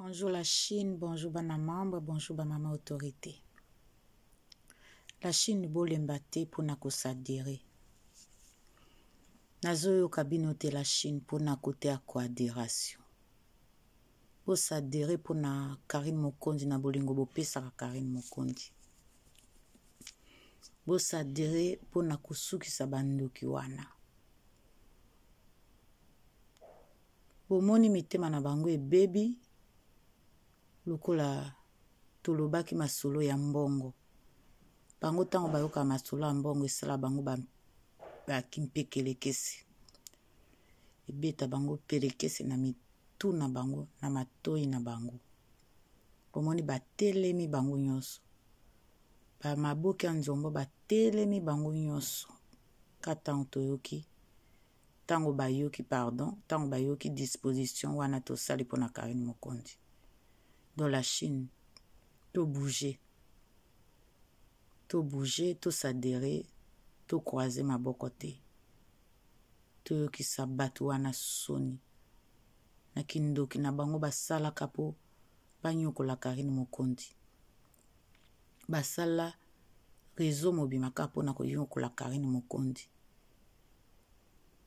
Bonjour la Chine, bonjour bana membre, bonjour ba mama autorité. La Chine bolemba te pona kosadere. Nazoyo kabino te la Chine pona kote a coadération. Po sadere pona Karine Mokonzi na bolingo bopesaka Karine Mokonzi. Bo sadere pona kosukisa bandoki wana. Bomoni mitema na bango ebebi lokola tolobaki masolo ya mbongo. Bango tango bayoka masolo ya mbongo esala bango bakimpekele-kesi. Ebeta bango pelekesi na mitu na bango na matoi na bango. Bomoni batelemi bango nyonso. Ba maboki ya nzombo batelemi bango nyonso. Katango toyoki. Tango bayoki disposition wana tosali pona Karine Mokonzi. Dans la Chine, to bouger, to s'adhérer, to croiser ma bokote. To yoki sabatu wana soni. Na kindoki na bango basala kapo banyoko la Karine Mokonzi. Basala réseau mobima kapo na koyoko la Karine Mokonzi.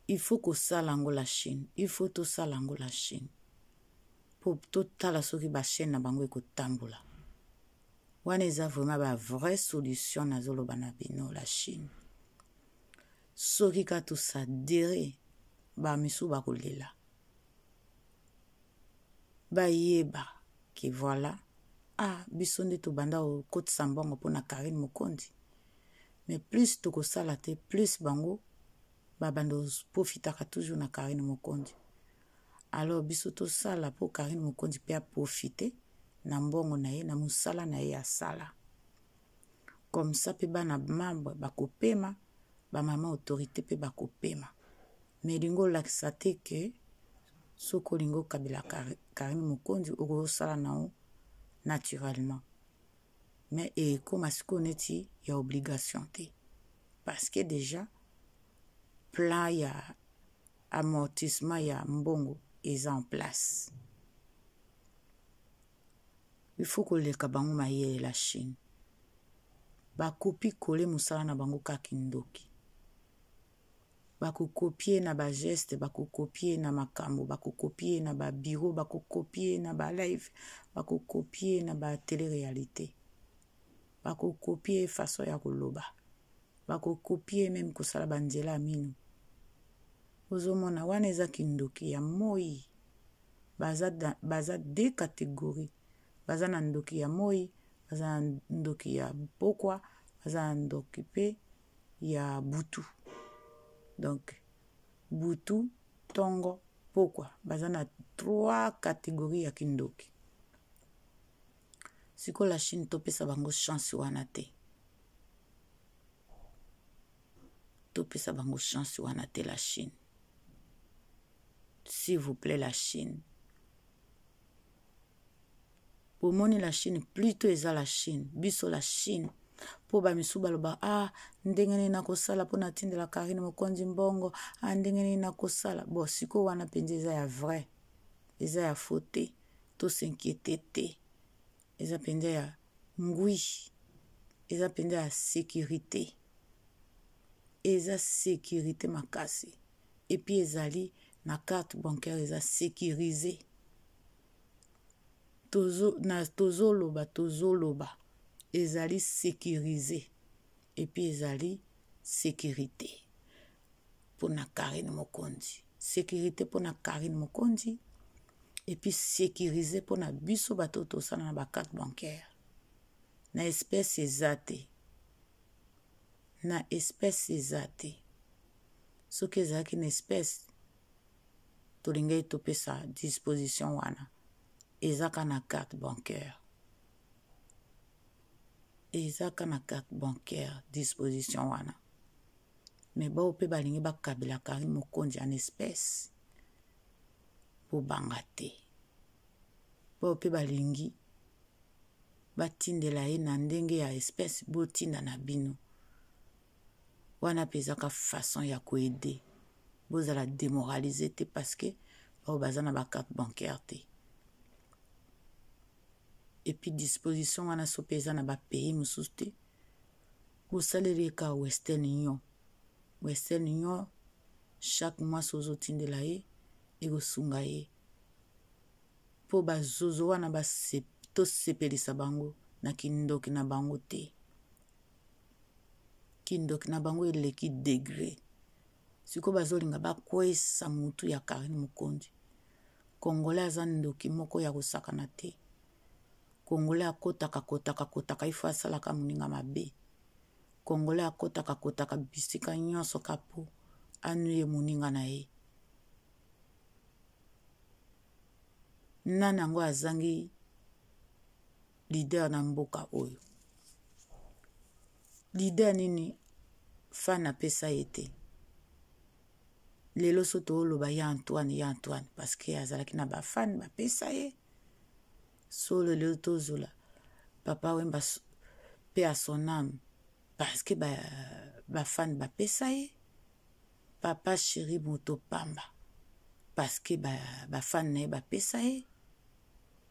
Il faut que ça lango la Chine. Il faut to ça lango la Chine. Po totala soki ba chaîne na bango ekotambola. Wana eza vraiment ba vraie solution na zoloba na bino la Chine. Soki ka to sadere ba misu ba kolela. Ba yeba ki voilà. Biso nde to banda o koti sambongo pona Karine Mokonzi. Mais plus to ko sala te plus bango ba bando profitaka toujours na Karine Mokonzi. Alors biso to sala po Karine Mokonzi pe a profiter na mbongo na ye na musala na ye asala. Comme ça pe bana membre bakopema ba mama autorité pe bakopema. Mais lingo lakisa te ke soko lingo kabila Karine Mokonzi oko sala nao naturellement. Mais comme asiko neti ya obligation te. Parce que déjà plan ya amortissement ya mbongo est en place. Il faut que les kabango maye la Chine. Ba copie coller musala na bango kakindoki. Ba ko copier na ba geste, ba ko copier na makambo, ba ko copier na ba bureau, ba ko copier na ba live, ba ko copier na ba télé-réalité. Ba ko copier façon ya koloba. Ba ko copier même kusala banzela minu. Ozomona wana eza kindoki ya moi. Baza deux catégories. Baza na ndoki ya moi, baza na ndoki ya pokwa, baza na ndoki pe ya butu. Donc, butu, tongo, pokwa. Baza na trois catégories ya kindoki. Siko la Chine topesa bango chance wana te. Topesa bango chance wana te la Chine. S'il vous plaît la Chine. Pour moni la Chine, plutôt eza la Chine. Biso la Chine. Po ba misu baloba, ndengeni na kosala po na tinde la Karine Mokonzi mbongo. Ndengeni na kosala. Bon, siko wana penze eza ya vrai. Eza ya faute. To s'inquiéter te. Eza penze ya ngui. Eza penze ya sécurité. Eza sécurité makasi. Et puis ezali na carte bancaire eza sécurisé. Tozoloba. Ezali sécurisé. Et puis ezali sécurité. Pour na Karine Mokonzi. Sécurité pour na Karine Mokonzi. Et puis sécurisé pour na biso bato tosala na ba carte bancaire. Na espèce ezate. Na espèce ezate. Soki ezalaki na espèce tolingai topesa disposition wana. Ezaka na carte bancaire. Ezaka na carte bancaire disposition wana. Mais ba ope balingi bakabila Karine Mokonzi en espèce. Po bangate. Ba ope balingi batindela ye na ndenge ya espèce botinda na bino. Wana pezaka façon ya koede. Bozala démoraliser te parce que ba bazana ba carte bancaire te. et puis disposition wana so mpe eza na bapays mosusu te bosaleli ka Western Union. Western Union chaque mois so ozotindela ye ekosunga ye mpo bazozo wana tosepelisa bango na kindoki na bango te. Kindoki na bango eleki degré siko bazolinga bakwesa mutu ya Karine Mukondi. Congolais aza ndoki moko ya kosakana te. Congolais akotaka ifo asalaka moninga mabe. Congolais akotaka bisika nyonso kapo anuye moninga na ye. Nana yango azangi leader na mboka oyo. Leader nini fan apesa ye te. Lelo soto oloba ya Antoine parce que azalaki na ba fan bapesa ye. Solo lelo tozola papa Wemba pe à son âme parce que ba fan bapesa ye. Papa chéri Moto Pamba parce que ba fan na ye bapesa ye.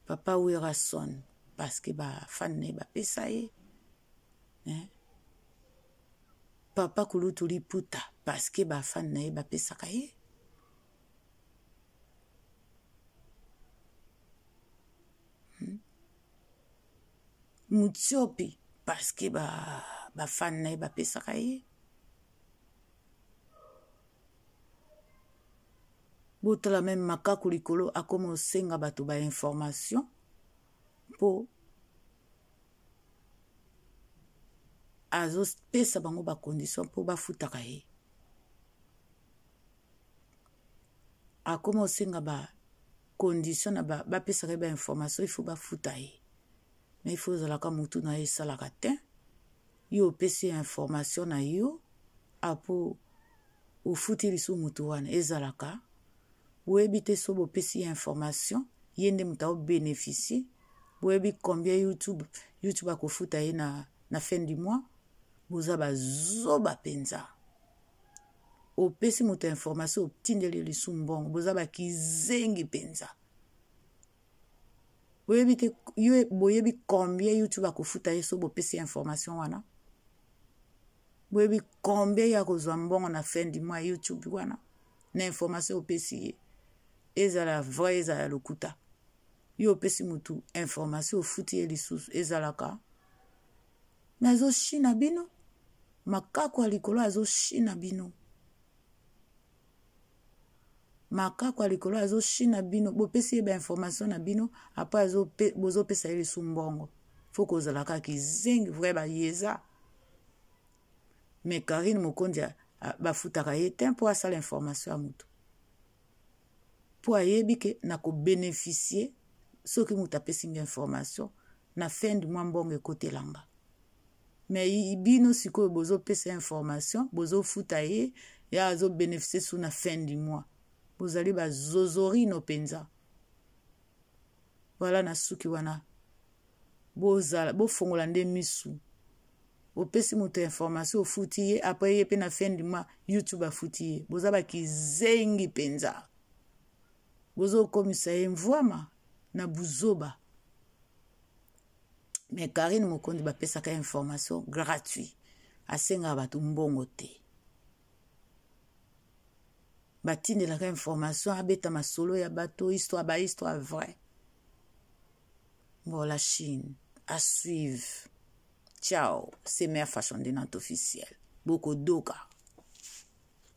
Papa Werason parce que ba fan na ye bapesa ye. Papa Kulutu Liputa parce que ba fan na ye bapesaka ye. Mutsiopi parce que ba fan na ye bapesaka ye. Botala même makaku likolo akoma osenga bato ba information po azos pesa bango ba condition po bafutaka ye. Akoma osenga ba condition na bapesaka ba information il faut bafuta ye. Mais il faut zalaka mutu na ye salaka te. Yo pesi information na yo apo ofuti lisu mutu wana ezalaka. Boyebi te so bopesi information yende muta o bénéficier. Boyebi combien YouTube akofuta ye na fin du mois. Boza bazoba penza. Opesi muta information obtindeli lisu mbongo. Boza bakizengi penza. Boyebi combien YouTube akofuta ye so bopesi information wana. Boyebi combien ya kozwa mbongo na fin du mois YouTube wana. Na information opesi ye. Ezala vrai ezala lokuta. Yo opesi mutu information ofuti ye lisusu ezalaka. Mais azo shina bino. Makaku alikolo azo shina bino. Makaku alikolo azo shina bino. Bopesi ye ba information na bino. Après bozo pesa ye lisu mbongo. Faut kozalaka kizengi vrai ba yeza. Mais Karine Mukondi bafutaka ye te mpo asala information ya mutu. Po ayebi ke na ko bénéficier soki mutu apesi information na fin du mois mbongo ekotelanga. Mais bino sikoyo bozo pesa information bozo futa ye ya azo bénéficier sous na fin du mois. Bozali bazozori no penza. Voilà na suki wana. Bozala bofongola nde misu. Opesi mutu information ofuti ye après ye pe na fin du mois YouTube afuti ye. Boza bakizengi penza. Bozo komisa ye mvwama na buzoba. Mais Karine Mukondi bapesaka information gratuit. Asenga batu mbongo te. Batindelaka information abeta masolo ya bato histoire vraie. Bon, la Chine à suivre. Ciao, c'est Mère Fashion Dinante officielle. Boko Doka.